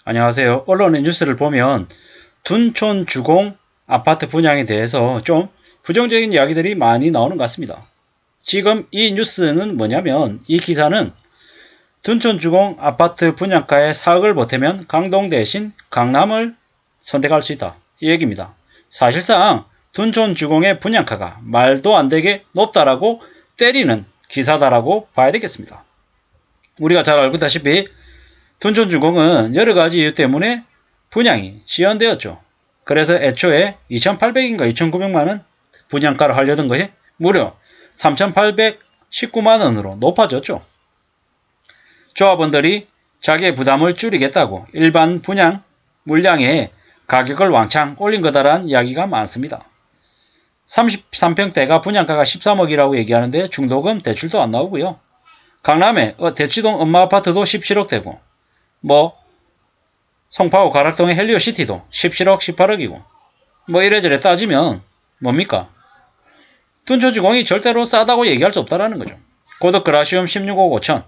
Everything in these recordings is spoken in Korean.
안녕하세요. 언론의 뉴스를 보면 둔촌 주공 아파트 분양에 대해서 좀 부정적인 이야기들이 많이 나오는 것 같습니다. 지금 이 뉴스는 뭐냐면 이 기사는 둔촌 주공 아파트 분양가에 4억을 보태면 강동 대신 강남을 선택할 수 있다. 이 얘기입니다. 사실상 둔촌 주공의 분양가가 말도 안 되게 높다라고 때리는 기사다라고 봐야 되겠습니다. 우리가 잘 알고 있다시피 둔촌주공은 여러가지 이유 때문에 분양이 지연되었죠. 그래서 애초에 2,800인가 2,900만원 분양가를 하려던 것이 무려 3,819만원으로 높아졌죠. 조합원들이 자기의 부담을 줄이겠다고 일반 분양 물량의 가격을 왕창 올린 거다라는 이야기가 많습니다. 33평대가 분양가가 13억이라고 얘기하는데 중도금 대출도 안 나오고요. 강남의 대치동 엄마아파트도 17억대고 송파구 가락동의 헬리오시티도 17억 18억이고 이래저래 따지면 뭡니까? 둔촌주공이 절대로 싸다고 얘기할 수 없다라는 거죠. 고덕 그라시움 16억 5천,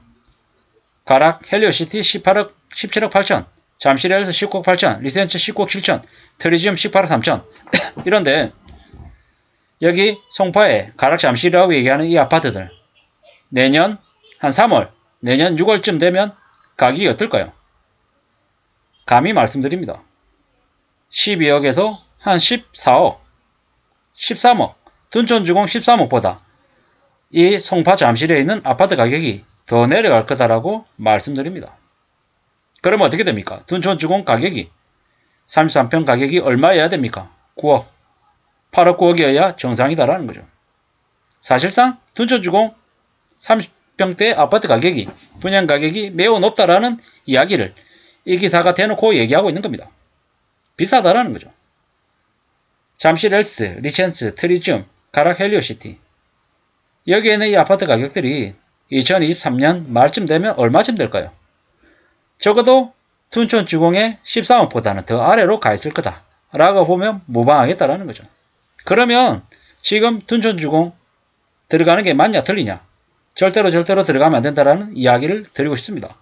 가락 헬리오시티 18억 17억 8천, 잠실 헬스 19억 8천, 리센츠 19억 7천, 트리지움 18억 3천 이런데 여기 송파에 가락 잠실이라고 얘기하는 이 아파트들 내년 한 3월, 내년 6월쯤 되면 가격이 어떨까요? 감히 말씀드립니다. 12억에서 한 14억, 13억, 둔촌주공 13억보다 이 송파 잠실에 있는 아파트 가격이 더 내려갈 거다라고 말씀드립니다. 그러면 어떻게 됩니까? 둔촌주공 가격이 33평 가격이 얼마여야 됩니까? 9억, 8억 9억이어야 정상이다라는 거죠. 사실상 둔촌주공 30평대 아파트 가격이 분양 가격이 매우 높다라는 이야기를 이 기사가 대놓고 얘기하고 있는 겁니다. 비싸다라는 거죠. 잠실 헬스, 리첸스, 트리지움, 가락 헬리오시티 여기에는 이 아파트 가격들이 2023년 말쯤 되면 얼마쯤 될까요? 적어도 둔촌주공의 13억보다는 더 아래로 가 있을 거다 라고 보면 무방하겠다라는 거죠. 그러면 지금 둔촌주공 들어가는 게 맞냐 틀리냐? 절대로 들어가면 안 된다라는 이야기를 드리고 싶습니다.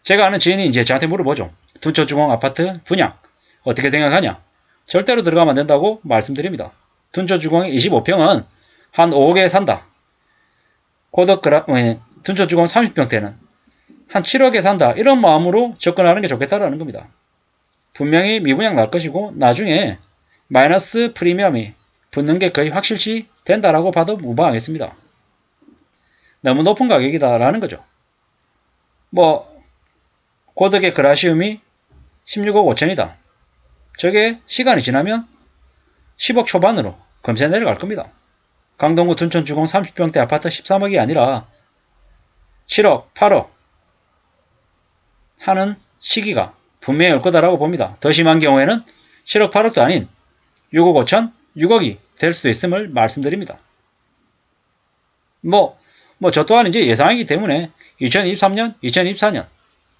제가 아는 지인이 이제 저한테 물어보죠. 둔촌주공 아파트 분양 어떻게 생각하냐? 절대로 들어가면 안 된다고 말씀드립니다. 둔촌주공의 25평은 한 5억에 산다. 둔촌주공 30평대는 한 7억에 산다. 이런 마음으로 접근하는 게 좋겠다라는 겁니다. 분명히 미분양 날 것이고 나중에 마이너스 프리미엄이 붙는 게 거의 확실시 된다라고 봐도 무방하겠습니다. 너무 높은 가격이다라는 거죠. 고덕의 그라시움이 16억 5천이다. 저게 시간이 지나면 10억 초반으로 금세 내려갈 겁니다. 강동구 둔촌주공 30평대 아파트 13억이 아니라 7억, 8억 하는 시기가 분명히 올 거다라고 봅니다. 더 심한 경우에는 7억, 8억도 아닌 6억 5천, 6억이 될 수도 있음을 말씀드립니다. 저 또한 이제 예상이기 때문에 2023년, 2024년,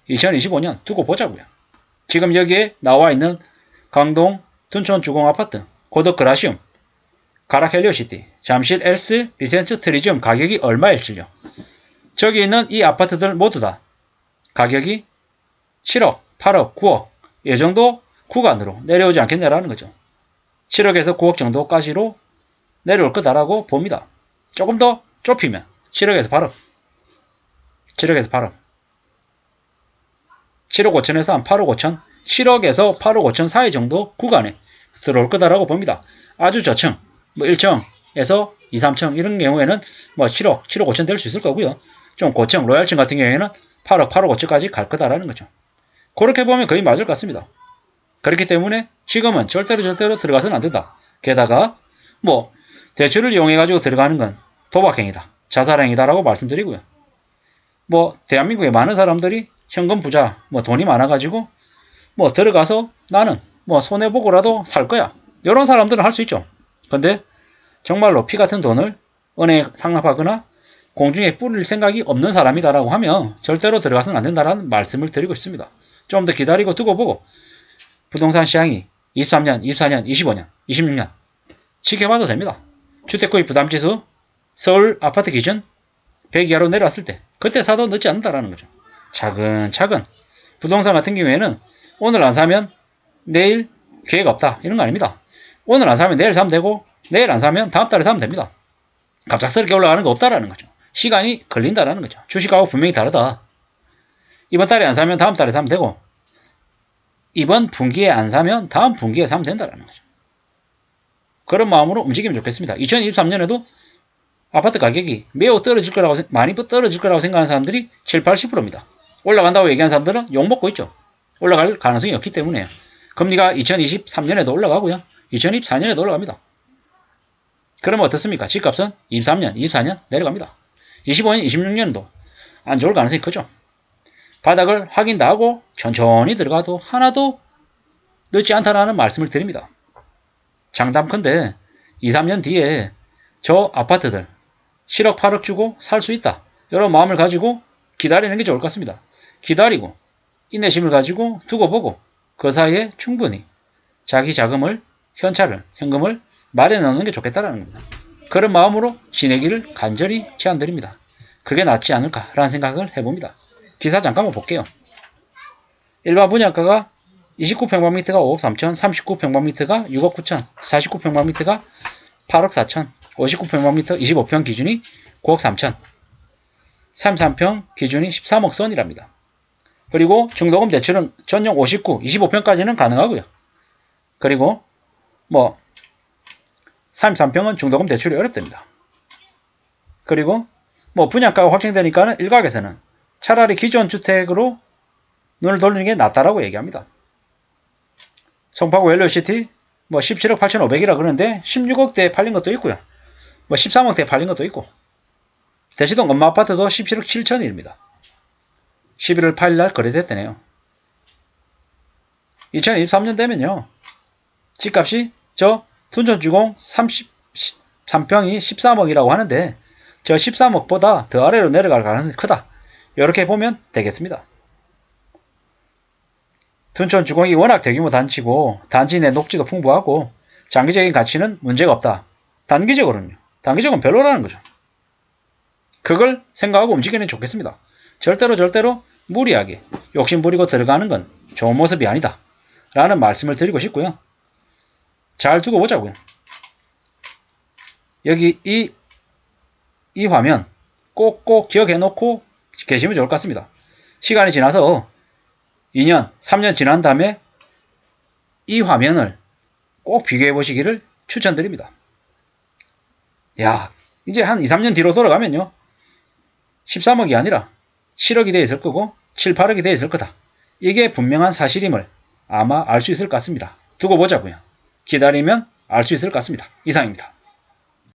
2025년 두고 보자고요. 지금 여기에 나와 있는 강동 둔촌주공 아파트, 고덕 그라시움, 가락 헬리오시티, 잠실 엘스, 리센스 트리지움 가격이 얼마일지요. 저기 있는 이 아파트들 모두 다 가격이 7억, 8억, 9억 이 정도 구간으로 내려오지 않겠냐라는 거죠. 7억에서 9억 정도까지로 내려올 거다라고 봅니다. 조금 더 좁히면 7억에서 8억, 7억에서 8억, 7억 5천에서 한 8억 5천, 7억에서 8억 5천 사이 정도 구간에 들어올 거다라고 봅니다. 아주 저층, 1층에서 2, 3층 이런 경우에는 7억, 7억 5천 될 수 있을 거고요. 좀 고층, 로얄층 같은 경우에는 8억, 8억 5천까지 갈 거다라는 거죠. 그렇게 보면 거의 맞을 것 같습니다. 그렇기 때문에 지금은 절대로 들어가서는 안 된다. 게다가 대출을 이용해가지고 들어가는 건 도박행위다. 자살행위다라고 말씀드리고요. 대한민국에 많은 사람들이 현금 부자, 돈이 많아가지고 들어가서 나는 손해보고라도 살 거야. 이런 사람들은 할 수 있죠. 근데 정말로 피 같은 돈을 은행에 상납하거나 공중에 뿌릴 생각이 없는 사람이다라고 하면 절대로 들어가서는 안 된다라는 말씀을 드리고 싶습니다. 좀 더 기다리고 두고 보고 부동산 시장이 23년, 24년, 25년, 26년 지켜봐도 됩니다. 주택구입 부담지수 서울 아파트 기준 100 이하로 내려왔을 때 그때 사도 늦지 않는다라는 거죠. 차근차근 부동산 같은 경우에는 오늘 안 사면 내일 계획 없다. 이런 거 아닙니다. 오늘 안 사면 내일 사면 되고 내일 안 사면 다음 달에 사면 됩니다. 갑작스럽게 올라가는 거 없다라는 거죠. 시간이 걸린다라는 거죠. 주식하고 분명히 다르다. 이번 달에 안 사면 다음 달에 사면 되고 이번 분기에 안 사면 다음 분기에 사면 된다라는 거죠. 그런 마음으로 움직이면 좋겠습니다. 2023년에도 아파트 가격이 매우 떨어질 거라고 많이 떨어질 거라고 생각하는 사람들이 7, 80%입니다. 올라간다고 얘기하는 사람들은 욕먹고 있죠. 올라갈 가능성이 없기 때문에 금리가 2023년에도 올라가고요. 2024년에도 올라갑니다. 그러면 어떻습니까? 집값은 23년, 24년 내려갑니다. 25년, 26년도 안 좋을 가능성이 크죠. 바닥을 확인 다 하고 천천히 들어가도 하나도 늦지 않다라는 말씀을 드립니다. 장담컨대 2, 3년 뒤에 저 아파트들 7억, 8억 주고 살 수 있다. 이런 마음을 가지고 기다리는 게 좋을 것 같습니다. 기다리고 인내심을 가지고 두고 보고 그 사이에 충분히 자기 자금을, 현금을 마련해 놓는 게 좋겠다라는 겁니다. 그런 마음으로 지내기를 간절히 제안드립니다. 그게 낫지 않을까라는 생각을 해봅니다. 기사 잠깐만 볼게요. 일반 분양가가 29평방미터가 5억 3천, 39평방미터가 6억 9천, 49평방미터가 8억 4천, 59평방미터 25평 기준이 9억 3천, 33평 기준이 13억 선이랍니다. 그리고 중도금 대출은 전용 59, 25평까지는 가능하고요. 그리고 33평은 중도금 대출이 어렵답니다. 그리고 분양가가 확정되니까는 일각에서는 차라리 기존 주택으로 눈을 돌리는 게 낫다라고 얘기합니다. 송파구 웰로시티 17억 8,500이라 그러는데 16억대에 팔린 것도 있고요. 13억대에 팔린 것도 있고 대시동 엄마 아파트도 17억 7천입니다. 11월 8일날 거래됐대네요. 2023년 되면요. 집값이 저 둔촌주공 33평이 13억이라고 하는데 저 13억보다 더 아래로 내려갈 가능성이 크다. 이렇게 보면 되겠습니다. 둔촌주공이 워낙 대규모 단지고 단지 내 녹지도 풍부하고 장기적인 가치는 문제가 없다. 단기적으로는 별로라는 거죠. 그걸 생각하고 움직이는 게 좋겠습니다. 절대로 무리하게 욕심 부리고 들어가는 건 좋은 모습이 아니다. 라는 말씀을 드리고 싶고요. 잘 두고 보자고요. 여기 이 화면 꼭꼭 기억해 놓고 계시면 좋을 것 같습니다. 시간이 지나서 2년, 3년 지난 다음에 이 화면을 꼭 비교해 보시기를 추천드립니다. 야, 이제 한 2, 3년 뒤로 돌아가면요. 13억이 아니라 7억이 되어 있을 거고 7, 8억이 되어 있을 거다. 이게 분명한 사실임을 아마 알 수 있을 것 같습니다. 두고 보자고요. 기다리면 알 수 있을 것 같습니다. 이상입니다.